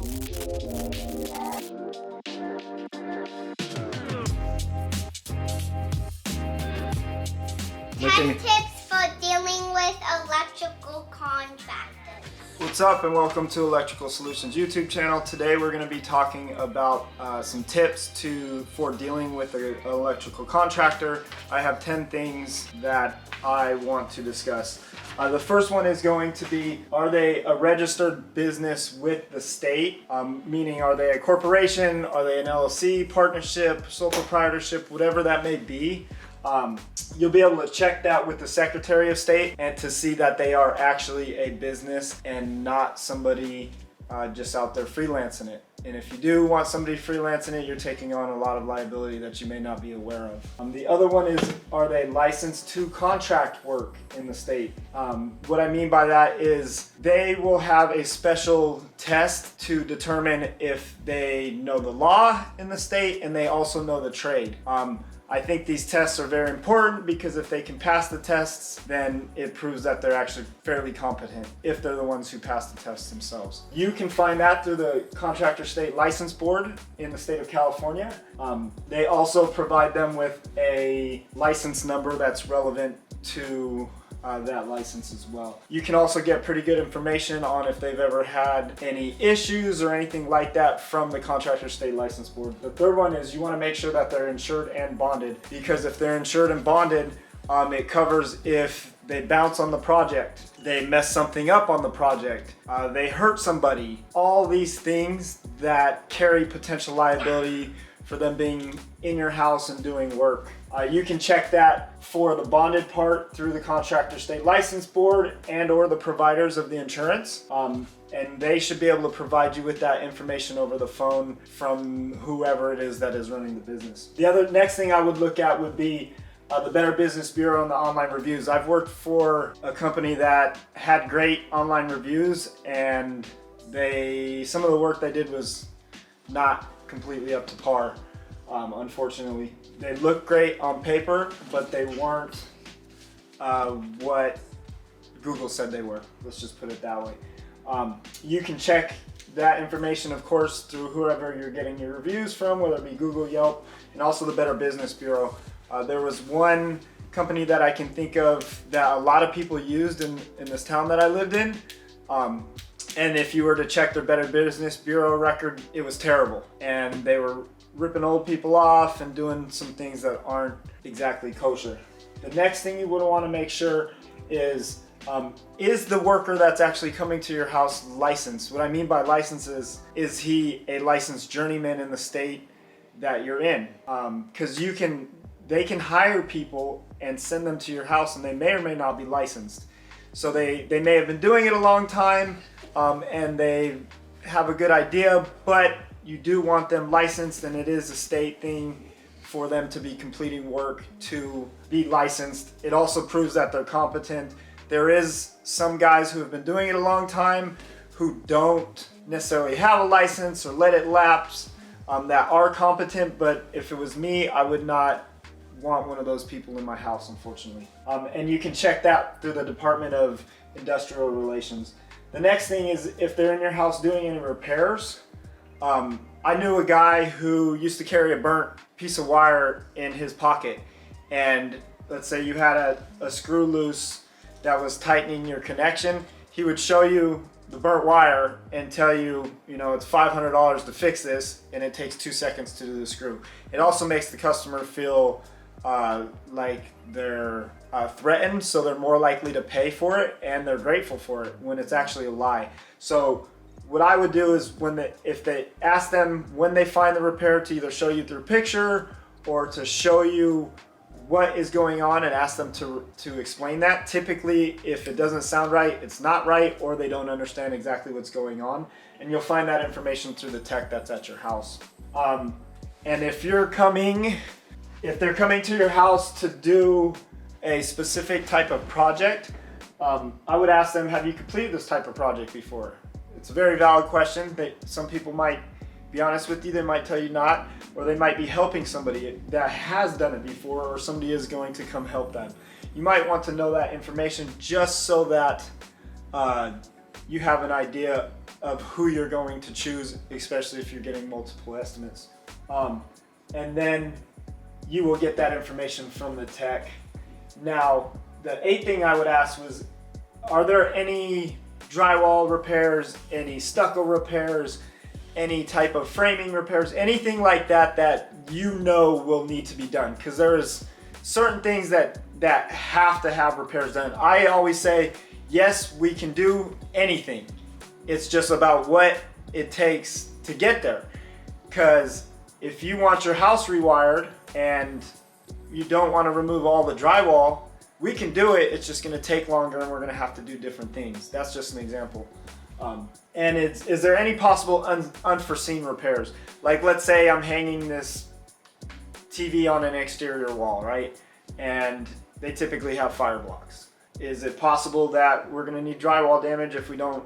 10 tips for dealing with electrical contractors. What's up and welcome to Electrical Solutions YouTube channel. Today we're going to be talking about some tips for dealing with an electrical contractor. I have 10 things that I want to discuss. The first one is going to be, are they a registered business with the state? Meaning, are they a corporation? Are they an LLC, partnership, sole proprietorship, whatever that may be? You'll be able to check that with the Secretary of State and to see that they are actually a business and not somebody just out there freelancing it. And if you do want somebody freelancing it, you're taking on a lot of liability that you may not be aware of. The other one is, are they licensed to contract work in the state? What I mean by that is they will have a special test to determine if they know the law in the state and they also know the trade. I think these tests are very important because if they can pass the tests, then it proves that they're actually fairly competent if they're the ones who pass the tests themselves. You can find that through the Contractor State License Board in the state of California. They also provide them with a license number that's relevant to that license as well. You can also get pretty good information on if they've ever had any issues or anything like that from the Contractor State License Board. The third one is you want to make sure that they're insured and bonded, because if they're insured and bonded, it covers if they bounce on the project, they mess something up on the project, they hurt somebody, all these things that carry potential liability for them being in your house and doing work. You can check that for the bonded part through the Contractor State License Board and or the providers of the insurance. And they should be able to provide you with that information over the phone from whoever it is that is running the business. The next thing I would look at would be the Better Business Bureau and the online reviews. I've worked for a company that had great online reviews, and some of the work they did was not completely up to par, unfortunately. They looked great on paper, but they weren't what Google said they were. Let's just put it that way. You can check that information, of course, through whoever you're getting your reviews from, whether it be Google, Yelp, and also the Better Business Bureau. There was one company that I can think of that a lot of people used in this town that I lived in. And if you were to check their Better Business Bureau record, it was terrible. And they were ripping old people off and doing some things that aren't exactly kosher. The next thing you would want to make sure is the worker that's actually coming to your house licensed? What I mean by license is he a licensed journeyman in the state that you're in? Because they can hire people and send them to your house, and they may or may not be licensed. So they may have been doing it a long time, and they have a good idea, but you do want them licensed, and it is a state thing for them to be completing work to be licensed. It also proves that they're competent. There is some guys who have been doing it a long time who don't necessarily have a license or let it lapse, that are competent, but if it was me, I would not want one of those people in my house, unfortunately. And you can check that through the Department of Industrial Relations. The next thing is if they're in your house doing any repairs. I knew a guy who used to carry a burnt piece of wire in his pocket, and let's say you had a screw loose that was tightening your connection. He would show you the burnt wire and tell you, it's $500 to fix this, and it takes 2 seconds to do the screw. It also makes the customer feel like they're threatened, so they're more likely to pay for it, and they're grateful for it when it's actually a lie. So what I would do is if they ask them when they find the repair to either show you through picture or to show you what is going on and ask them to explain that. Typically, if it doesn't sound right, it's not right, or they don't understand exactly what's going on. And you'll find that information through the tech that's at your house. And if they're coming to your house to do a specific type of project, I would ask them, have you completed this type of project before? It's a very valid question. Some people might be honest with you, they might tell you not, or they might be helping somebody that has done it before, or somebody is going to come help them. You might want to know that information just so that you have an idea of who you're going to choose, especially if you're getting multiple estimates. And then you will get that information from the tech. Now, the 8th thing I would ask was, are there any drywall repairs, any stucco repairs, any type of framing repairs, anything like that that you know will need to be done? Because there's certain things that have to have repairs done. I always say, yes, we can do anything. It's just about what it takes to get there. Because if you want your house rewired and you don't want to remove all the drywall, we can do it. It's just going to take longer and we're going to have to do different things. That's just an example. And is there any possible unforeseen repairs? Like, let's say I'm hanging this TV on an exterior wall, right? And they typically have fire blocks. Is it possible that we're going to need drywall damage if we don't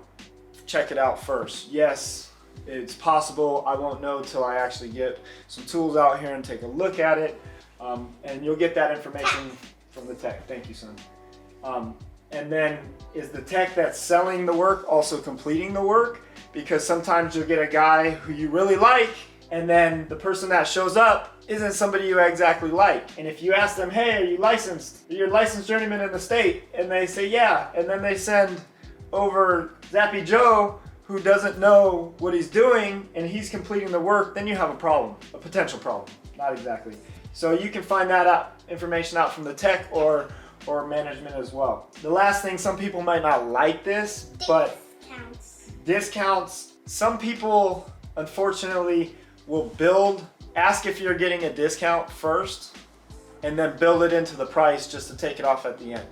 check it out first? Yes, it's possible. I won't know till I actually get some tools out here and take a look at it. And you'll get that information from the tech. Thank you, son. And then, is the tech that's selling the work also completing the work? Because sometimes you'll get a guy who you really like, and then the person that shows up isn't somebody you exactly like. And if you ask them, hey, are you licensed? You're a licensed journeyman in the state? And they say, yeah. And then they send over Zappy Joe, who doesn't know what he's doing, and he's completing the work, then you have a problem, a potential problem. Not exactly. So you can find that information out from the tech or management as well. The last thing, some people might not like this, but discounts. Some people, unfortunately, will ask if you're getting a discount first, and then build it into the price just to take it off at the end.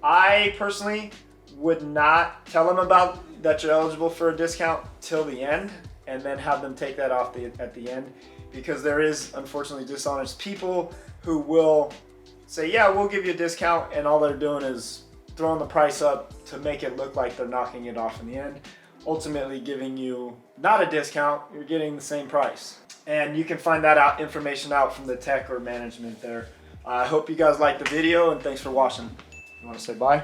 I personally would not tell them about that you're eligible for a discount till the end, and then have them take that off at the end, because there is unfortunately dishonest people who will say, yeah, we'll give you a discount, and all they're doing is throwing the price up to make it look like they're knocking it off in the end, ultimately giving you not a discount, you're getting the same price. And you can find that information out from the tech or management there. I hope you guys liked the video, and thanks for watching. You want to say bye?